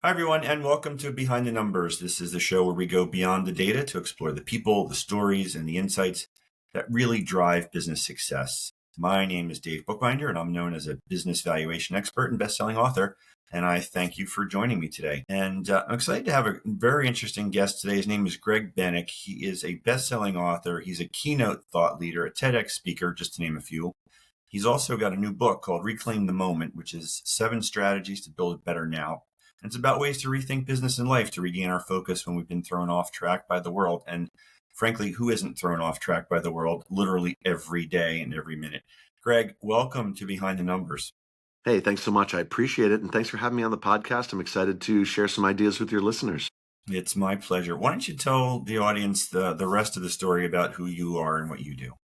Hi, everyone, and welcome to Behind the Numbers. This is the show where we go beyond the data to explore the people, the stories, and the insights that really drive business success. My name is Dave Bookbinder, and I'm known as a business valuation expert and best-selling author. And I thank you for joining me today. And I'm excited to have a very interesting guest today. His name is Greg Bennick. He is a best-selling author. He's a keynote thought leader, a TEDx speaker, just to name a few. He's also got a new book called Reclaim the Moment, which is 7 strategies to build it better now. And it's about ways to rethink business and life to regain our focus when we've been thrown off track by the world. And frankly, who isn't thrown off track by the world literally every day and every minute? Greg, welcome to Behind the Numbers. Hey, thanks so much. I appreciate it. And thanks for having me on the podcast. I'm excited to share some ideas with your listeners. It's my pleasure. Why don't you tell the audience the rest of the story about who you are and what you do?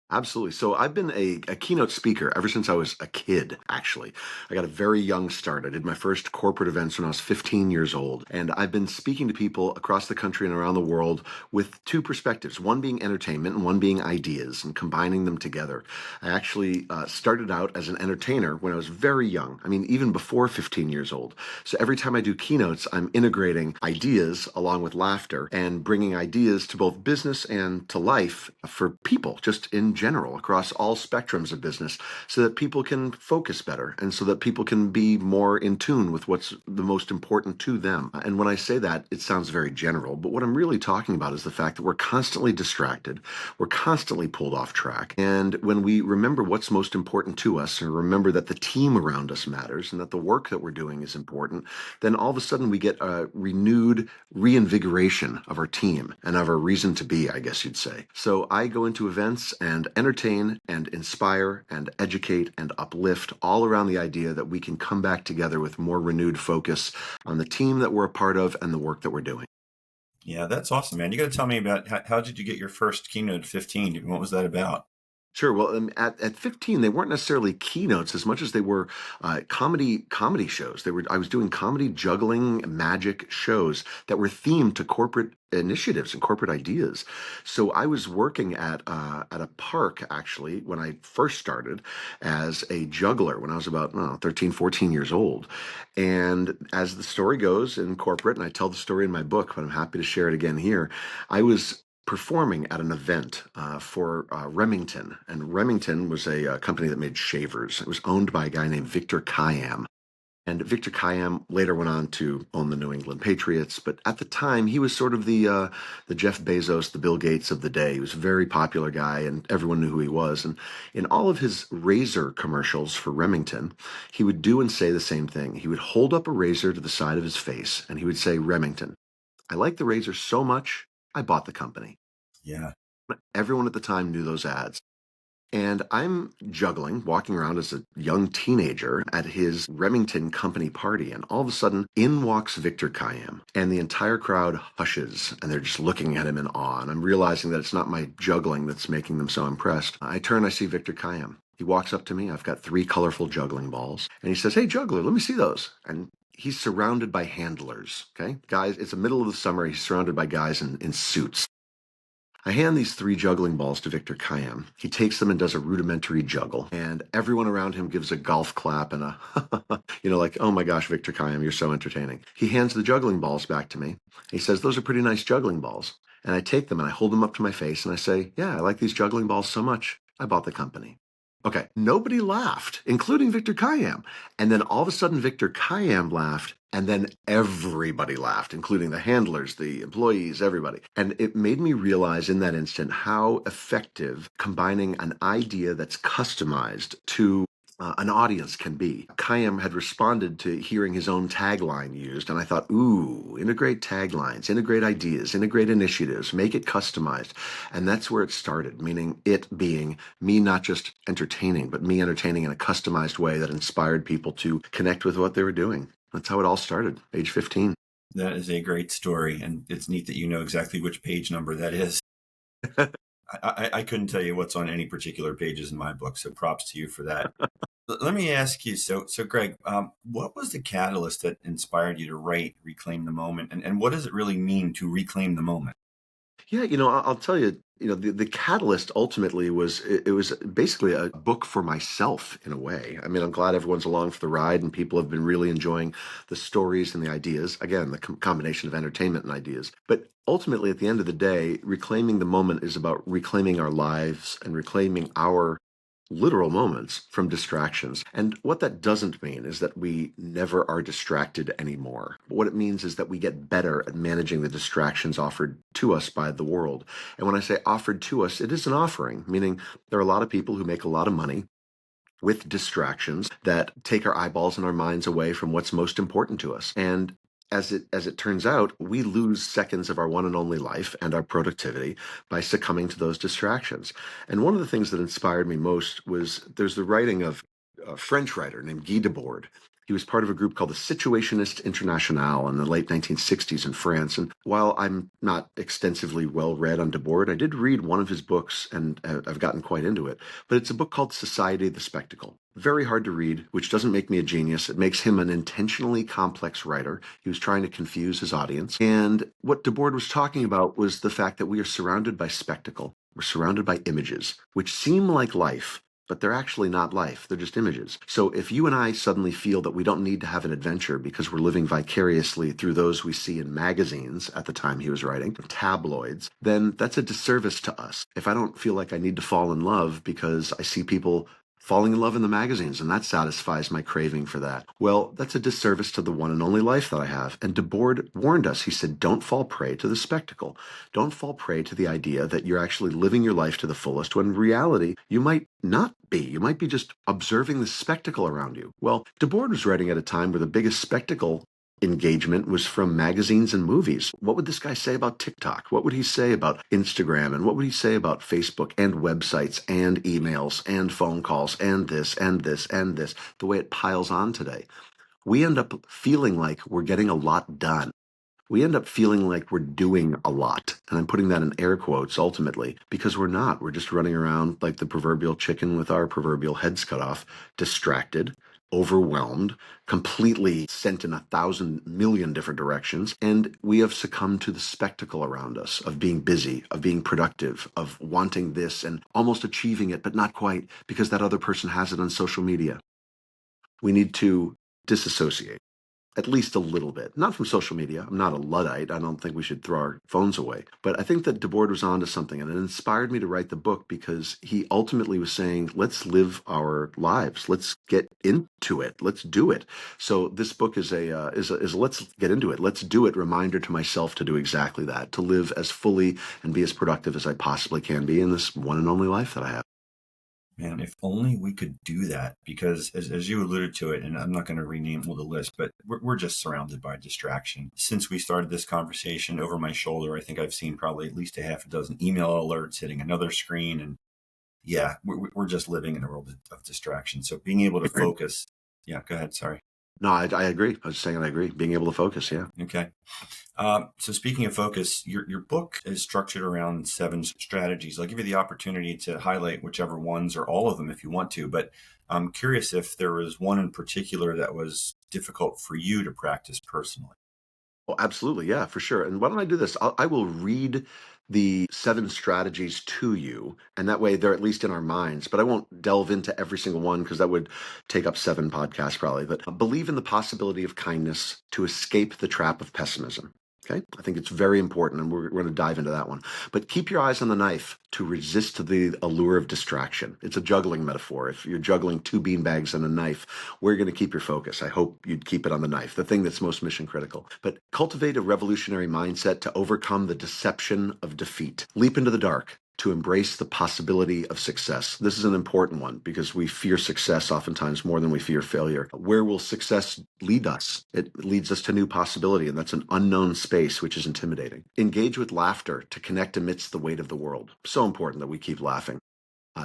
Absolutely. So I've been a keynote speaker ever since I was a kid, actually. I got a very young start. I did my first corporate events when I was 15 years old. And I've been speaking to people across the country and around the world with two perspectives, one being entertainment and one being ideas, and combining them together. I actually started out as an entertainer when I was very young. I mean, even before 15 years old. So every time I do keynotes, I'm integrating ideas along with laughter and bringing ideas to both business and to life for people, just in general, across all spectrums of business, so that people can focus better and so that people can be more in tune with what's the most important to them. And when I say that, it sounds very general, but what I'm really talking about is the fact that we're constantly distracted, we're constantly pulled off track. And when we remember what's most important to us and remember that the team around us matters and that the work that we're doing is important, then all of a sudden we get a renewed reinvigoration of our team and of our reason to be, I guess you'd say. So I go into events and entertain and inspire and educate and uplift all around the idea that we can come back together with more renewed focus on the team that we're a part of and the work that we're doing. Yeah, that's awesome, man. You got to tell me about how did you get your first keynote at 15? What was that about? Sure. Well, at 15, they weren't necessarily keynotes as much as they were comedy shows. I was doing comedy juggling magic shows that were themed to corporate initiatives and corporate ideas. So I was working at a park actually when I first started as a juggler when I was about 13, 14 years old. And as the story goes in corporate, and I tell the story in my book, but I'm happy to share it again here, I was performing at an event for Remington. And Remington was a company that made shavers. It was owned by a guy named Victor Kiam. And Victor Kiam later went on to own the New England Patriots. But at the time, he was sort of the Jeff Bezos, the Bill Gates of the day. He was a very popular guy, and everyone knew who he was. And in all of his razor commercials for Remington, he would do and say the same thing. He would hold up a razor to the side of his face, and he would say, "Remington, I like the razor so much, I bought the company." Yeah. Everyone at the time knew those ads. And I'm juggling, walking around as a young teenager at his Remington company party. And all of a sudden, in walks Victor Kiam. And the entire crowd hushes and they're just looking at him in awe. And I'm realizing that it's not my juggling that's making them so impressed. I turn, I see Victor Kiam. He walks up to me. I've got 3 colorful juggling balls. And he says, "Hey, juggler, let me see those." And he's surrounded by handlers. Okay. Guys, it's the middle of the summer. He's surrounded by guys in suits. I hand these 3 juggling balls to Victor Kiam. He takes them and does a rudimentary juggle, and everyone around him gives a golf clap and a, like, "Oh my gosh, Victor Kiam, you're so entertaining." He hands the juggling balls back to me. He says, "Those are pretty nice juggling balls." And I take them and I hold them up to my face and I say, "Yeah, I like these juggling balls so much, I bought the company." Okay, nobody laughed, including Victor Kiam. And then all of a sudden, Victor Kiam laughed, and then everybody laughed, including the handlers, the employees, everybody. And it made me realize in that instant how effective combining an idea that's customized to an audience can be. Kayam had responded to hearing his own tagline used, and I thought, ooh, integrate taglines, integrate ideas, integrate initiatives, make it customized. And that's where it started, meaning it being me not just entertaining, but me entertaining in a customized way that inspired people to connect with what they were doing. That's how it all started, age 15. That is a great story, and it's neat that you know exactly which page number that is. I couldn't tell you what's on any particular pages in my book, so props to you for that. Let me ask you, so Greg, what was the catalyst that inspired you to write Reclaim the Moment, and what does it really mean to reclaim the moment? Yeah, I'll tell you, the catalyst ultimately was it was basically a book for myself in a way. I mean, I'm glad everyone's along for the ride and people have been really enjoying the stories and the ideas. Again, the combination of entertainment and ideas. But ultimately, at the end of the day, reclaiming the moment is about reclaiming our lives and reclaiming our literal moments from distractions. And what that doesn't mean is that we never are distracted anymore. What it means is that we get better at managing the distractions offered to us by the world. And when I say offered to us, it is an offering, meaning there are a lot of people who make a lot of money with distractions that take our eyeballs and our minds away from what's most important to us. And as it turns out, we lose seconds of our one and only life and our productivity by succumbing to those distractions. And one of the things that inspired me most was there's the writing of a French writer named Guy Debord. He was part of a group called the Situationist Internationale in the late 1960s in France. And while I'm not extensively well read on Debord, I did read one of his books and I've gotten quite into it. But it's a book called Society of the Spectacle. Very hard to read, which doesn't make me a genius. It makes him an intentionally complex writer. He was trying to confuse his audience. And what Debord was talking about was the fact that we are surrounded by spectacle. We're surrounded by images, which seem like life, but they're actually not life. They're just images. So if you and I suddenly feel that we don't need to have an adventure because we're living vicariously through those we see in magazines at the time he was writing, tabloids, then that's a disservice to us. If I don't feel like I need to fall in love because I see people falling in love in the magazines, and that satisfies my craving for that. Well, that's a disservice to the one and only life that I have. And Debord warned us. He said, don't fall prey to the spectacle. Don't fall prey to the idea that you're actually living your life to the fullest, when in reality, you might not be. You might be just observing the spectacle around you. Well, Debord was writing at a time where the biggest spectacle engagement was from magazines and movies. What would this guy say about TikTok? What would he say about Instagram? And what would he say about Facebook and websites and emails and phone calls and this and this and this, the way it piles on today? We end up feeling like we're getting a lot done. We end up feeling like we're doing a lot. And I'm putting that in air quotes ultimately, because we're not. We're just running around like the proverbial chicken with our proverbial heads cut off, distracted, overwhelmed, completely sent in 1,000,000,000 different directions. And we have succumbed to the spectacle around us of being busy, of being productive, of wanting this and almost achieving it, but not quite because that other person has it on social media. We need to disassociate at least a little bit, not from social media. I'm not a Luddite. I don't think we should throw our phones away. But I think that Debord was onto something, and it inspired me to write the book because he ultimately was saying, let's live our lives. Let's get into it. Let's do it. So this book is a let's get into it. Let's do it reminder to myself to do exactly that, to live as fully and be as productive as I possibly can be in this one and only life that I have. Man, if only we could do that, because as you alluded to it, and I'm not going to rename all the list, but we're just surrounded by distraction. Since we started this conversation, over my shoulder, I think I've seen probably at least a half a dozen email alerts hitting another screen. And yeah, we're just living in a world of distraction. So being able to Agreed. focus. Yeah, go ahead. Sorry. No, I agree. I was saying I agree. Being able to focus, yeah. Okay. So speaking of focus, your book is structured around 7 strategies. I'll give you the opportunity to highlight whichever ones or all of them if you want to, but I'm curious if there was one in particular that was difficult for you to practice personally. Oh, absolutely. Yeah, for sure. And why don't I do this? I will read the 7 strategies to you, and that way they're at least in our minds. But I won't delve into every single one because that would take up 7 podcasts probably. But believe in the possibility of kindness to escape the trap of pessimism. Okay, I think it's very important, and we're going to dive into that one. But keep your eyes on the knife to resist the allure of distraction. It's a juggling metaphor. If you're juggling 2 beanbags and a knife, where are you going to keep your focus? I hope you'd keep it on the knife, the thing that's most mission critical. But cultivate a revolutionary mindset to overcome the deception of defeat. Leap into the dark to embrace the possibility of success. This is an important one because we fear success oftentimes more than we fear failure. Where will success lead us? It leads us to new possibility, and that's an unknown space, which is intimidating. Engage with laughter to connect amidst the weight of the world. So important that we keep laughing.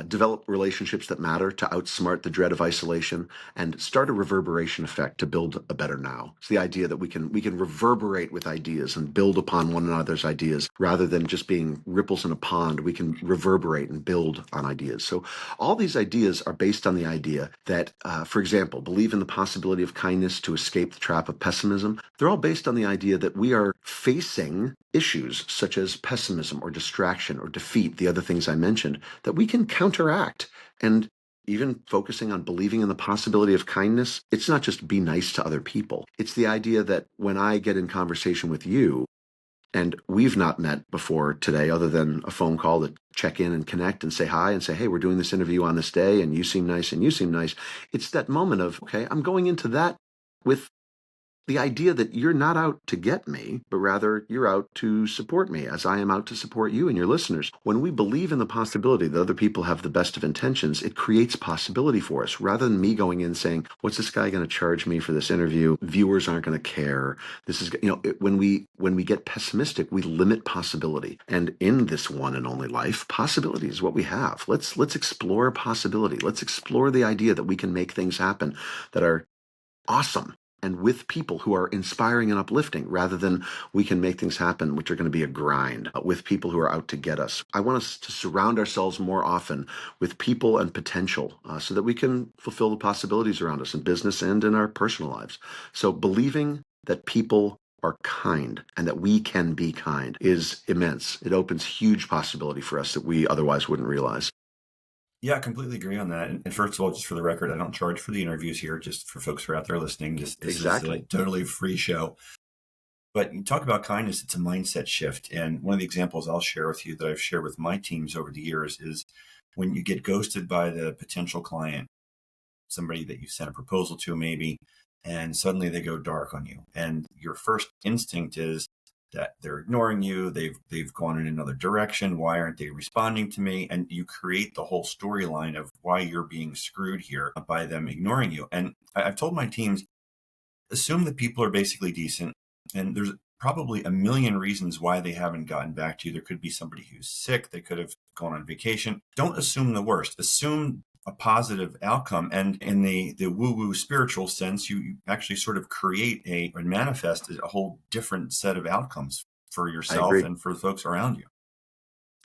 develop relationships that matter to outsmart the dread of isolation, and start a reverberation effect to build a better now. It's the idea that we can reverberate with ideas and build upon one another's ideas rather than just being ripples in a pond. We can reverberate and build on ideas. So all these ideas are based on the idea that, for example, believe in the possibility of kindness to escape the trap of pessimism. They're all based on the idea that we are facing issues such as pessimism or distraction or defeat, the other things I mentioned, that we can counteract. And even focusing on believing in the possibility of kindness, it's not just be nice to other people. It's the idea that when I get in conversation with you, and we've not met before today other than a phone call to check in and connect and say hi and say, hey, we're doing this interview on this day and you seem nice and you seem nice. It's that moment of, okay, I'm going into that with the idea that you're not out to get me, but rather you're out to support me as I am out to support you and your listeners. When we believe in the possibility that other people have the best of intentions, it creates possibility for us rather than me going in saying, what's this guy going to charge me for this interview? Viewers aren't going to care. This is, when we get pessimistic, we limit possibility. And in this one and only life, possibility is what we have. Let's explore possibility. Let's explore the idea that we can make things happen that are awesome and with people who are inspiring and uplifting rather than we can make things happen which are going to be a grind with people who are out to get us. I want us to surround ourselves more often with people and potential so that we can fulfill the possibilities around us in business and in our personal lives. So believing that people are kind and that we can be kind is immense. It opens huge possibility for us that we otherwise wouldn't realize. Yeah, I completely agree on that. And first of all, just for the record, I don't charge for the interviews here, just for folks who are out there listening. This is a Exactly. totally free show. But you talk about kindness, it's a mindset shift. And one of the examples I'll share with you that I've shared with my teams over the years is when you get ghosted by the potential client, somebody that you sent a proposal to maybe, and suddenly they go dark on you. And your first instinct is that they're ignoring you, they've gone in another direction, why aren't they responding to me? And you create the whole storyline of why you're being screwed here by them ignoring you. And I've told my teams, assume that people are basically decent, and there's probably a million reasons why they haven't gotten back to you. There could be somebody who's sick, they could have gone on vacation. Don't assume the worst, assume a positive outcome. And in the woo-woo spiritual sense, you actually sort of create or manifest a whole different set of outcomes for I yourself agree. and for the folks around you.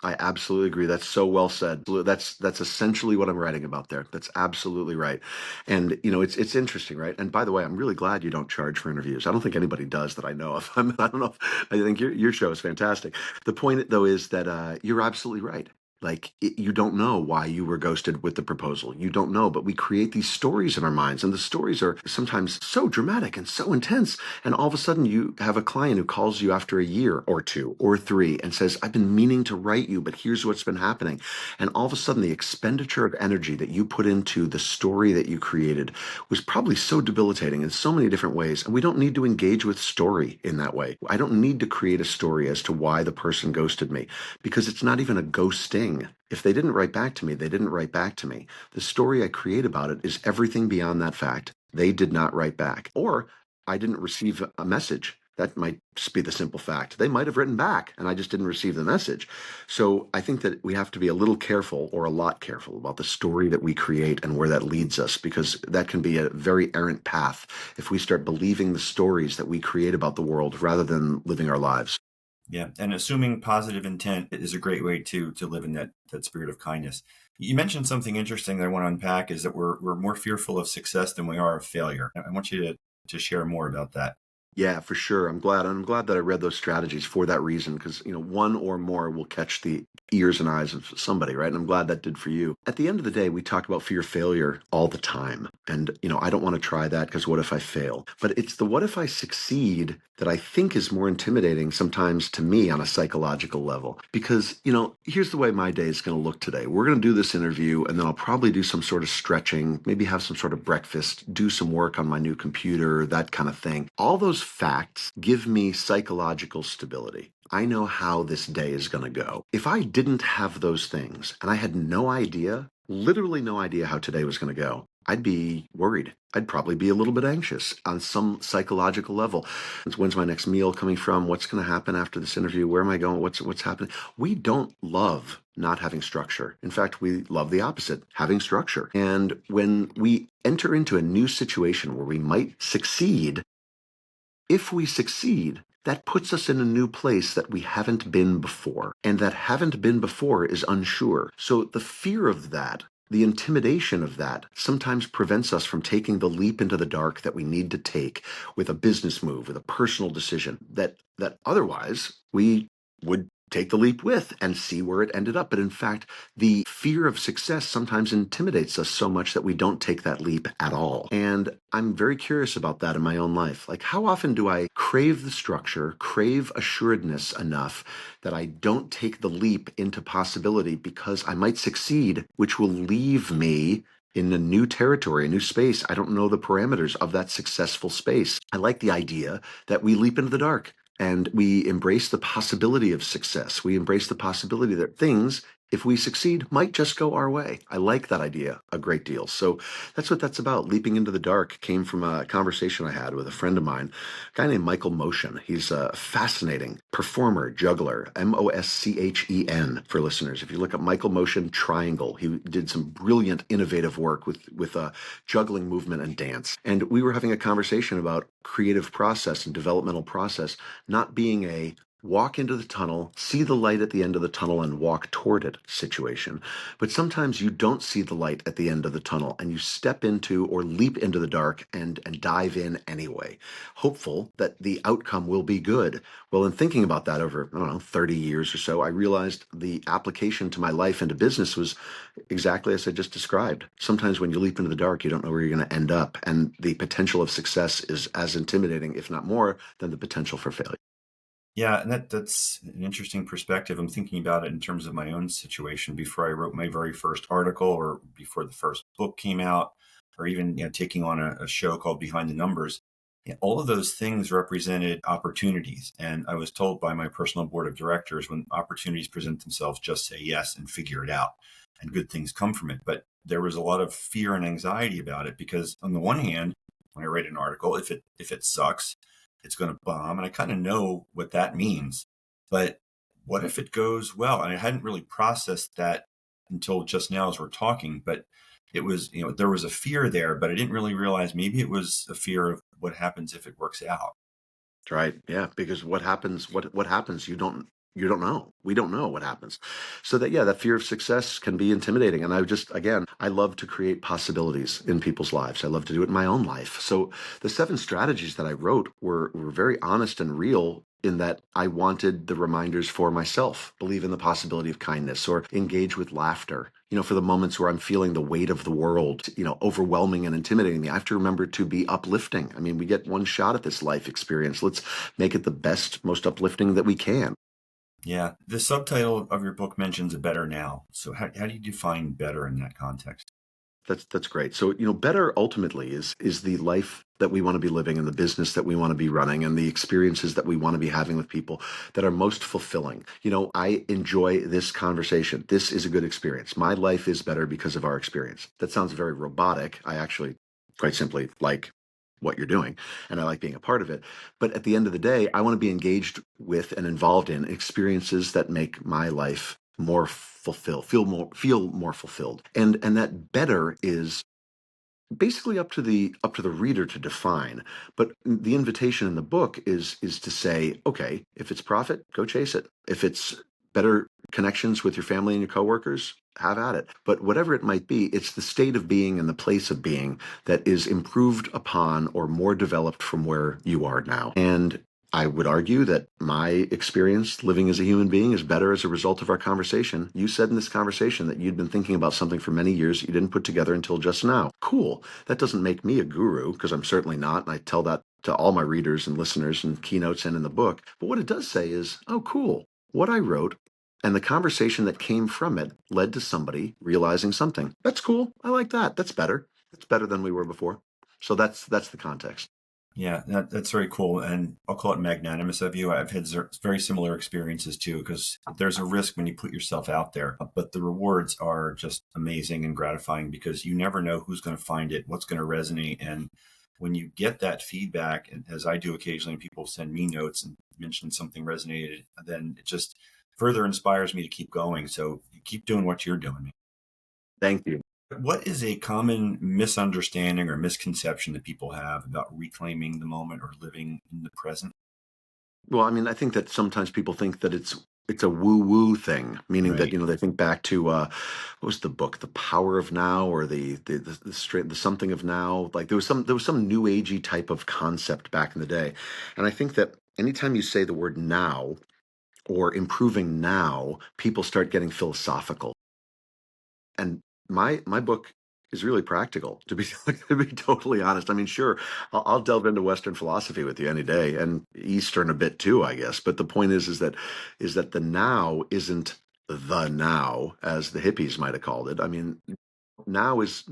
I absolutely agree. That's so well said. That's essentially what I'm writing about there. That's absolutely right. And it's interesting, right? And by the way, I'm really glad you don't charge for interviews. I don't think anybody does that I know of. I don't know. I think your show is fantastic. The point though is that you're absolutely right. Like you don't know why you were ghosted with the proposal. You don't know, but we create these stories in our minds, and the stories are sometimes so dramatic and so intense. And all of a sudden, you have a client who calls you after a year or two or three and says, "I've been meaning to write you, but here's what's been happening." And all of a sudden, the expenditure of energy that you put into the story that you created was probably so debilitating in so many different ways. And we don't need to engage with story in that way. I don't need to create a story as to why the person ghosted me because it's not even a ghosting. If they didn't write back to me, they didn't write back to me. The story I create about it is everything beyond that fact. They did not write back, or I didn't receive a message. That might just be the simple fact. They might have written back and I just didn't receive the message. So I think that we have to be a little careful or a lot careful about the story that we create and where that leads us, because that can be a very errant path if we start believing the stories that we create about the world rather than living our lives. Yeah, and assuming positive intent is a great way to live in that spirit of kindness. You mentioned something interesting that I want to unpack is that we're more fearful of success than we are of failure. I want you to share more about that. Yeah, for sure. I'm glad. I'm glad that I read those strategies for that reason, because one or more will catch the ears and eyes of somebody, right? And I'm glad that did for you. At the end of the day, we talk about fear of failure all the time. And I don't want to try that because what if I fail? But it's the what if I succeed that I think is more intimidating sometimes to me on a psychological level. Because, here's the way my day is going to look today. We're going to do this interview and then I'll probably do some sort of stretching, maybe have some sort of breakfast, do some work on my new computer, that kind of thing. All those facts give me psychological stability. I know how this day is going to go. If I didn't have those things and I had no idea literally no idea how today was going to go, I'd be worried. I'd probably be a little bit anxious on some psychological level. When's my next meal coming from? What's going to happen after this interview? Where am I going? What's happening? We don't love not having structure. In fact, we love the opposite, having structure. And when we enter into a new situation where we might succeed, if we succeed, that puts us in a new place that we haven't been before. And that haven't been before is unsure. So the fear of that, the intimidation of that, sometimes prevents us from taking the leap into the dark that we need to take with a business move, with a personal decision that otherwise we would take the leap with and see where it ended up. But in fact, the fear of success sometimes intimidates us so much that we don't take that leap at all. And I'm very curious about that in my own life. Like, how often do I crave the structure, crave assuredness enough that I don't take the leap into possibility because I might succeed, which will leave me in a new territory, a new space. I don't know the parameters of that successful space. I like the idea that we leap into the dark and we embrace the possibility of success. We embrace the possibility that things, if we succeed, might just go our way. I like that idea a great deal. So that's what that's about. Leaping into the dark came from a conversation I had with a friend of mine, a guy named Michael Moschen. He's a fascinating performer, juggler, Moschen for listeners. If you look up Michael Moschen Triangle, he did some brilliant, innovative work with juggling movement and dance. And we were having a conversation about creative process and developmental process not being a walk into the tunnel, see the light at the end of the tunnel, and walk toward it situation. But sometimes you don't see the light at the end of the tunnel and you step into or leap into the dark and dive in anyway, hopeful that the outcome will be good. Well, in thinking about that over, I don't know, 30 years or so, I realized the application to my life and to business was exactly as I just described. Sometimes when you leap into the dark, you don't know where you're going to end up. And the potential of success is as intimidating, if not more, than the potential for failure. Yeah, and that's an interesting perspective. I'm thinking about it in terms of my own situation before I wrote my very first article, or before the first book came out, or even taking on a show called Behind the Numbers. Yeah, all of those things represented opportunities, and I was told by my personal board of directors, when opportunities present themselves, just say yes and figure it out, and good things come from it. But there was a lot of fear and anxiety about it because, on the one hand, when I write an article, if it sucks, it's going to bomb. And I kind of know what that means. But what if it goes well? And I hadn't really processed that until just now as we're talking. But it was, there was a fear there, but I didn't really realize maybe it was a fear of what happens if it works out. Right. Yeah. Because what happens, what happens, you don't know. We don't know what happens. So that, yeah, that fear of success can be intimidating. And again, I love to create possibilities in people's lives. I love to do it in my own life. So the 7 strategies that I wrote were very honest and real in that I wanted the reminders for myself. Believe in the possibility of kindness, or engage with laughter. For the moments where I'm feeling the weight of the world, overwhelming and intimidating me, I have to remember to be uplifting. I mean, we get one shot at this life experience. Let's make it the best, most uplifting that we can. Yeah. The subtitle of your book mentions a better now. So how do you define better in that context? That's great. So, better ultimately is the life that we want to be living and the business that we want to be running and the experiences that we want to be having with people that are most fulfilling. I enjoy this conversation. This is a good experience. My life is better because of our experience. That sounds very robotic. I actually quite simply like what you're doing and I like being a part of it. But at the end of the day, I want to be engaged with and involved in experiences that make my life more fulfilled, feel more fulfilled. And that better is basically up to the reader to define. But the invitation in the book is to say, okay, if it's profit, go chase it. If it's better connections with your family and your coworkers, have at it. But whatever it might be, it's the state of being and the place of being that is improved upon or more developed from where you are now. And I would argue that my experience living as a human being is better as a result of our conversation. You said in this conversation that you'd been thinking about something for many years that you didn't put together until just now. Cool. That doesn't make me a guru, because I'm certainly not. And I tell that to all my readers and listeners in keynotes and in the book. But what it does say is, oh, cool. What I wrote and the conversation that came from it led to somebody realizing something. That's cool. I like that. That's better. That's better than we were before. So that's the context. Yeah, that's very cool. And I'll call it magnanimous of you. I've had very similar experiences too, because there's a risk when you put yourself out there, but the rewards are just amazing and gratifying because you never know who's going to find it, what's going to resonate. And when you get that feedback, and as I do occasionally, people send me notes and mention something resonated, then it just further inspires me to keep going. So you keep doing what you're doing. Thank you. What is a common misunderstanding or misconception that people have about reclaiming the moment or living in the present? Well, I mean, I think that sometimes people think that it's a woo-woo thing, meaning that, Right. they think back to what was the book, The Power of Now, or the something of now. Like there was some new agey type of concept back in the day. And I think that anytime you say the word now or improving now, people start getting philosophical. And my book is really practical, to be to be totally honest. I mean, sure, I'll delve into Western philosophy with you any day, and Eastern a bit too, I guess. But the point is that the now isn't the now, as the hippies might have called it. I mean, now is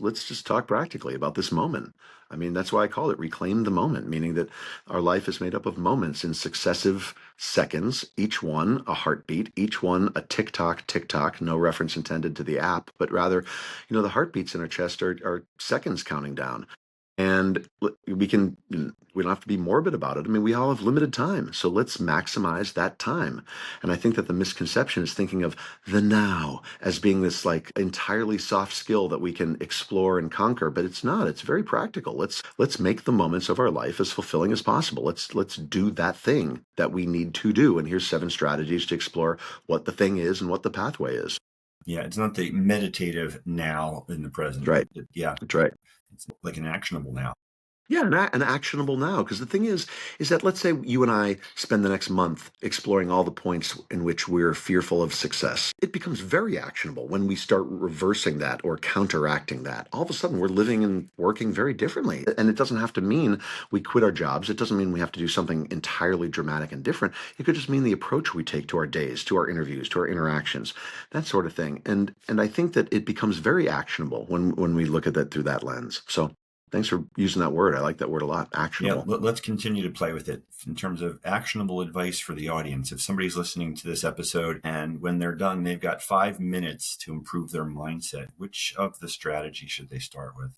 let's just talk practically about this moment. I mean, that's why I call it reclaim the moment, meaning that our life is made up of moments in successive seconds, each one a heartbeat, each one a tick tock, no reference intended to the app, but rather, the heartbeats in our chest are seconds counting down. And we don't have to be morbid about it. I mean, we all have limited time. So let's maximize that time. And I think that the misconception is thinking of the now as being this like entirely soft skill that we can explore and conquer, but it's not. It's very practical. Let's make the moments of our life as fulfilling as possible. Let's do that thing that we need to do. And here's 7 strategies to explore what the thing is and what the pathway is. Yeah, it's not the meditative now in the That's present, but right. yeah, That's right. it's like an actionable now. Yeah, an actionable now. Because the thing is that let's say you and I spend the next month exploring all the points in which we're fearful of success. It becomes very actionable when we start reversing that or counteracting that. All of a sudden, we're living and working very differently. And it doesn't have to mean we quit our jobs. It doesn't mean we have to do something entirely dramatic and different. It could just mean the approach we take to our days, to our interviews, to our interactions, that sort of thing. And I think that it becomes very actionable when we look at that through that lens. So thanks for using that word. I like that word a lot. Yeah, Actionable. let's continue to play with it in terms of actionable advice for the audience. If somebody's listening to this episode and when they're done, they've got 5 minutes to improve their mindset, which of the strategy should they start with?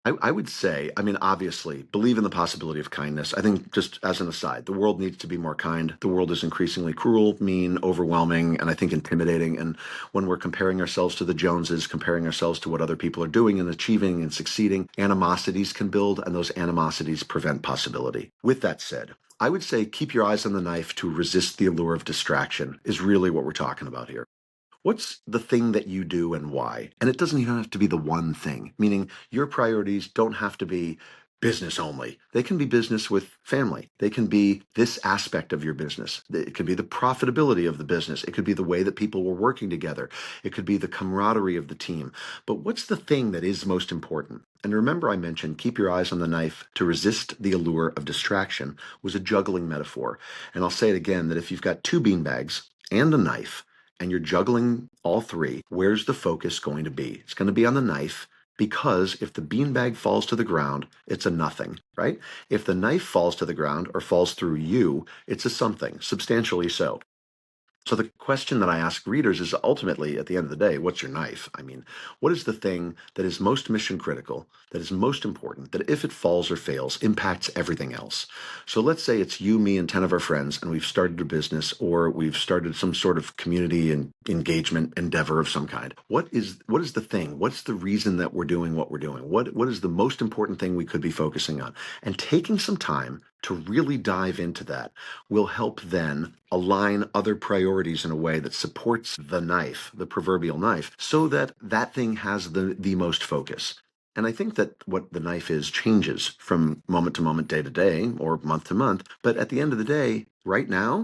I would say, I mean, obviously, believe in the possibility of kindness. I think, just as an aside, the world needs to be more kind. The world is increasingly cruel, mean, overwhelming, and I think intimidating. And when we're comparing ourselves to the Joneses, comparing ourselves to what other people are doing and achieving and succeeding, animosities can build, and those animosities prevent possibility. With that said, I would say keep your eyes on the knife to resist the allure of distraction, is really what we're talking about here. What's the thing that you do and why? And it doesn't even have to be the one thing, meaning your priorities don't have to be business only. They can be business with family. They can be this aspect of your business. It could be the profitability of the business. It could be the way that people were working together. It could be the camaraderie of the team. But what's the thing that is most important? And remember, I mentioned keep your eyes on the knife to resist the allure of distraction was a juggling metaphor. And I'll say it again that if you've got 2 beanbags and a knife, and you're juggling all three, where's the focus going to be? It's going to be on the knife because if the beanbag falls to the ground, it's a nothing, right? If the knife falls to the ground or falls through you, it's a something, substantially so. So the question that I ask readers is ultimately, at the end of the day, what's your knife? I mean, what is the thing that is most mission critical, that is most important, that if it falls or fails, impacts everything else? So let's say it's you, me, and 10 of our friends, and we've started a business or we've started some sort of community and engagement endeavor of some kind. What is the thing? What's the reason that we're doing what we're doing? What is the most important thing we could be focusing on? And taking some time to really dive into that will help then align other priorities in a way that supports the knife, the proverbial knife, so that that thing has the most focus. And I think that what the knife is changes from moment to moment, day to day, or month to month. But at the end of the day, right now,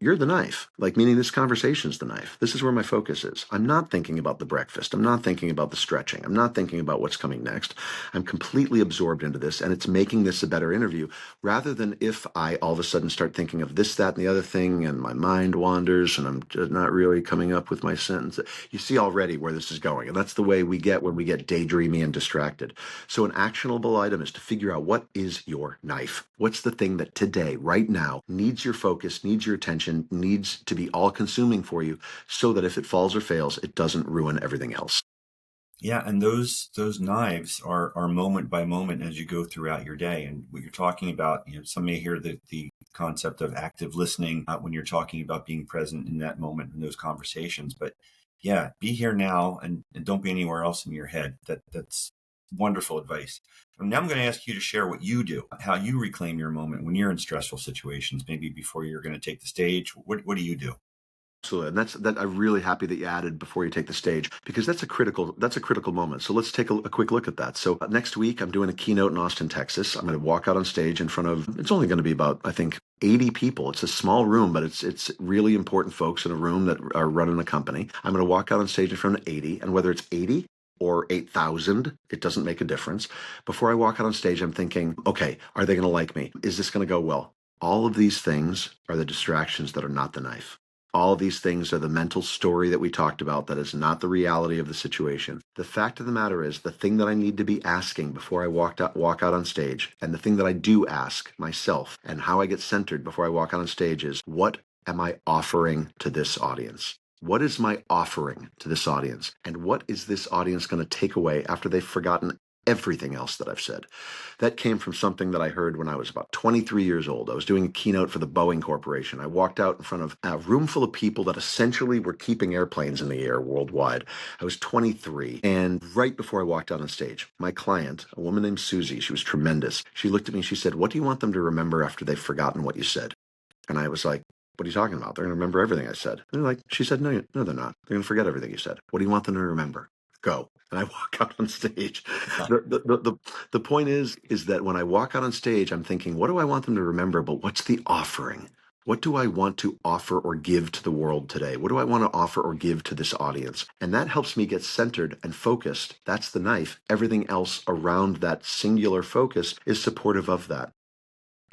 you're the knife, like meaning this conversation's the knife. This is where my focus is. I'm not thinking about the breakfast. I'm not thinking about the stretching. I'm not thinking about what's coming next. I'm completely absorbed into this, and it's making this a better interview rather than if I all of a sudden start thinking of this, that, and the other thing, and my mind wanders and I'm just not really coming up with my sentence. You see already where this is going, and that's the way we get when we get daydreamy and distracted. So an actionable item is to figure out what is your knife. What's the thing that today, right now, needs your focus, needs your attention, needs to be all consuming for you so that if it falls or fails, it doesn't ruin everything else. Yeah, and those knives are moment by moment as you go throughout your day. And what you're talking about, some may hear the concept of active listening when you're talking about being present in that moment in those conversations. But yeah, be here now and don't be anywhere else in your head. That's wonderful advice. And now I'm going to ask you to share what you do, how you reclaim your moment when you're in stressful situations, maybe before you're going to take the stage. What do you do? Absolutely. And that I'm really happy that you added before you take the stage because that's a critical moment. So let's take a quick look at that. So next week I'm doing a keynote in Austin, Texas. I'm going to walk out on stage in front of it's only going to be about I think 80 people. It's a small room, but it's really important folks in a room that are running a company. I'm going to walk out on stage in front of 80, and whether it's 80 or 8,000, it doesn't make a difference. Before I walk out on stage, I'm thinking, okay, are they going to like me? Is this going to go well? All of these things are the distractions that are not the knife. All these things are the mental story that we talked about that is not the reality of the situation. The fact of the matter is, the thing that I need to be asking before I walk out on stage, and the thing that I do ask myself and how I get centered before I walk out on stage is, what am I offering to this audience? What is my offering to this audience? And what is this audience going to take away after they've forgotten everything else that I've said? That came from something that I heard when I was about 23 years old. I was doing a keynote for the Boeing Corporation. I walked out in front of a room full of people that essentially were keeping airplanes in the air worldwide. I was 23. And right before I walked out on stage, my client, a woman named Susie, she was tremendous. She looked at me and she said, "What do you want them to remember after they've forgotten what you said?" And I was like, "What are you talking about? They're going to remember everything I said." And they're like, she said, "No, no, they're not. They're going to forget everything you said. What do you want them to remember? Go." And I walk out on stage. The point is that when I walk out on stage, I'm thinking, what do I want them to remember? But what's the offering? What do I want to offer or give to the world today? What do I want to offer or give to this audience? And that helps me get centered and focused. That's the knife. Everything else around that singular focus is supportive of that.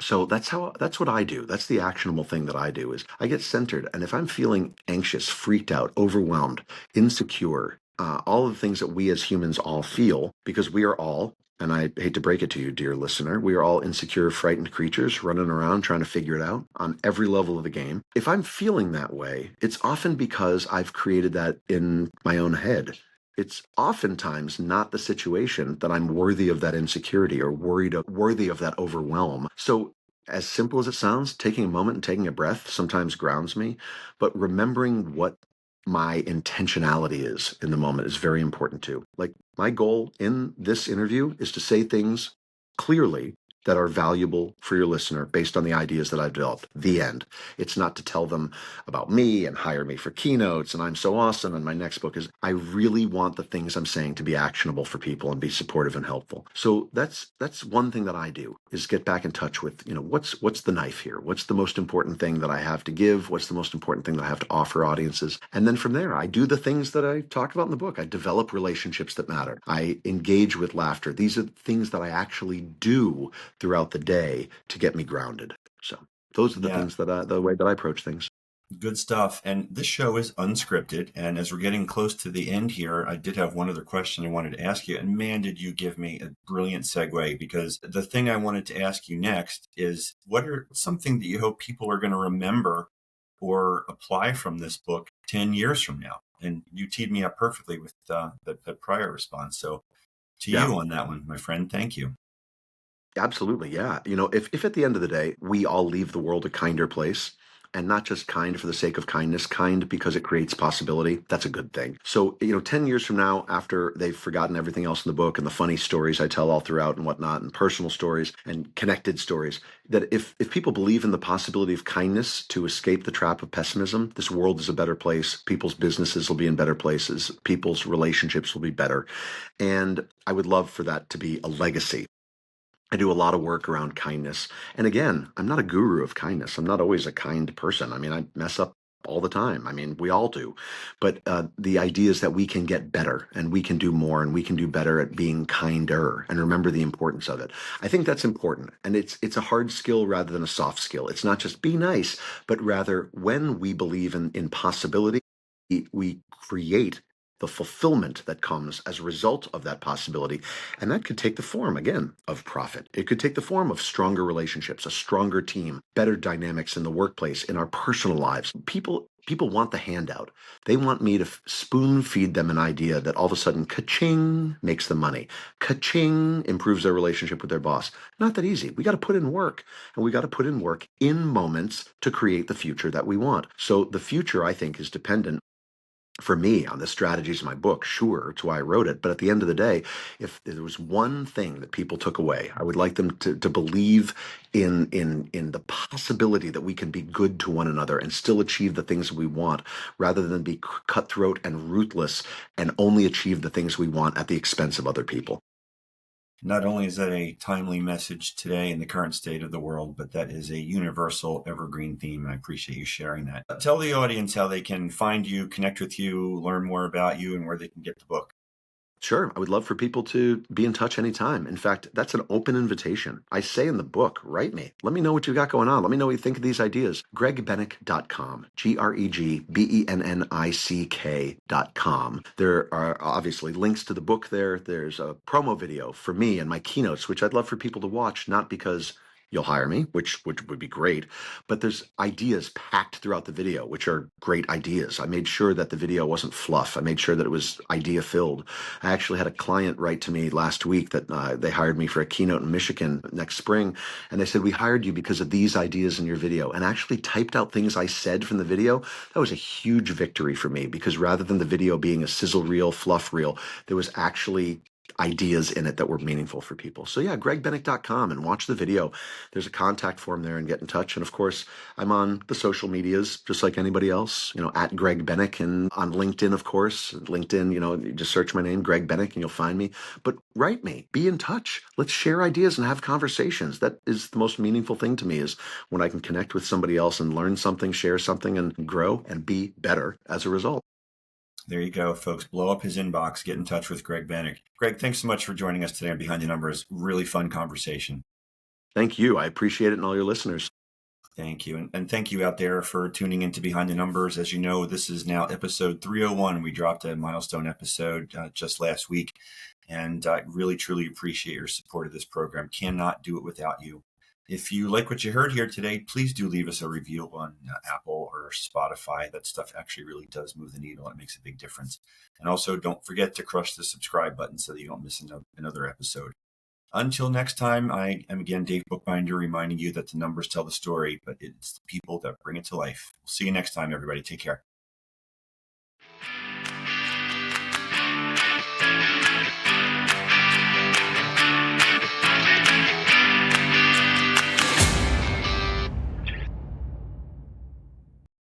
So that's what I do. That's the actionable thing that I do is I get centered. And if I'm feeling anxious, freaked out, overwhelmed, insecure, all of the things that we as humans all feel, because we are all, and I hate to break it to you, dear listener, we are all insecure, frightened creatures running around trying to figure it out on every level of the game. If I'm feeling that way, it's often because I've created that in my own head. It's oftentimes not the situation that I'm worthy of that insecurity or worthy of that overwhelm. So as simple as it sounds, taking a moment and taking a breath sometimes grounds me, but remembering what my intentionality is in the moment is very important too. Like my goal in this interview is to say things clearly that are valuable for your listener based on the ideas that I've developed. The end. It's not to tell them about me and hire me for keynotes and I'm so awesome and my next book is. I really want the things I'm saying to be actionable for people and be supportive and helpful. So that's one thing that I do is get back in touch with, what's the knife here? What's the most important thing that I have to give? What's the most important thing that I have to offer audiences? And then from there, I do the things that I talk about in the book. I develop relationships that matter. I engage with laughter. These are things that I actually do throughout the day to get me grounded. So those are the Yeah. things the way that I approach things. Good stuff. And this show is unscripted. And as we're getting close to the end here, I did have one other question I wanted to ask you. And man, did you give me a brilliant segue, because the thing I wanted to ask you next is, what are something that you hope people are going to remember or apply from this book 10 years from now? And you teed me up perfectly with the prior response. So to Yeah. you on that one, my friend, thank you. Absolutely, yeah. If at the end of the day we all leave the world a kinder place, and not just kind for the sake of kindness, kind because it creates possibility, that's a good thing. So, 10 years from now, after they've forgotten everything else in the book and the funny stories I tell all throughout and whatnot, and personal stories and connected stories, that if people believe in the possibility of kindness to escape the trap of pessimism, this world is a better place. People's businesses will be in better places. People's relationships will be better. And I would love for that to be a legacy. I do a lot of work around kindness. And again, I'm not a guru of kindness. I'm not always a kind person. I mean, I mess up all the time. I mean, we all do. But the idea is that we can get better and we can do more and we can do better at being kinder and remember the importance of it. I think that's important. And it's a hard skill rather than a soft skill. It's not just be nice, but rather when we believe in possibility, we create the fulfillment that comes as a result of that possibility. And that could take the form, again, of profit. It could take the form of stronger relationships, a stronger team, better dynamics in the workplace, in our personal lives. People want the handout. They want me to spoon feed them an idea that all of a sudden, ka-ching, makes them money. Ka-ching, improves their relationship with their boss. Not that easy. We got to put in work, and we got to put in work in moments to create the future that we want. So the future, I think, is dependent for me on the strategies of my book. Sure, it's why I wrote it. But at the end of the day, if there was one thing that people took away, I would like them to believe in the possibility that we can be good to one another and still achieve the things we want, rather than be cutthroat and ruthless and only achieve the things we want at the expense of other people. Not only is that a timely message today in the current state of the world, but that is a universal evergreen theme. And I appreciate you sharing that. Tell the audience how they can find you, connect with you, learn more about you, and where they can get the book. Sure. I would love for people to be in touch anytime. In fact, that's an open invitation. I say in the book, write me. Let me know what you got going on. Let me know what you think of these ideas. GregBennick.com. GregBennick.com. There are obviously links to the book there. There's a promo video for me and my keynotes, which I'd love for people to watch, not because you'll hire me, which would be great, but there's ideas packed throughout the video, which are great ideas. I made sure that the video wasn't fluff. I made sure that it was idea filled. I actually had a client write to me last week that they hired me for a keynote in Michigan next spring. And they said, we hired you because of these ideas in your video, and actually typed out things I said from the video. That was a huge victory for me, because rather than the video being a sizzle reel, fluff reel, there was actually ideas in it that were meaningful for people. So yeah, gregbennick.com, and watch the video. There's a contact form there, and get in touch. And of course, I'm on the social medias just like anybody else, at Greg Bennick, and on LinkedIn, of course. LinkedIn, you just search my name, Greg Bennick, and you'll find me. But write me, be in touch. Let's share ideas and have conversations. That is the most meaningful thing to me, is when I can connect with somebody else and learn something, share something, and grow and be better as a result. There you go, folks. Blow up his inbox. Get in touch with Greg Bennick. Greg, thanks so much for joining us today on Behind the Numbers. Really fun conversation. Thank you. I appreciate it, and all your listeners. Thank you. And thank you out there for tuning into Behind the Numbers. As you know, this is now episode 301. We dropped a milestone episode just last week. And I really, truly appreciate your support of this program. Cannot do it without you. If you like what you heard here today, please do leave us a review on Apple or Spotify. That stuff actually really does move the needle. It makes a big difference. And also, don't forget to crush the subscribe button so that you don't miss another episode. Until next time, I am again Dave Bookbinder, reminding you that the numbers tell the story, but it's the people that bring it to life. We'll see you next time, everybody. Take care.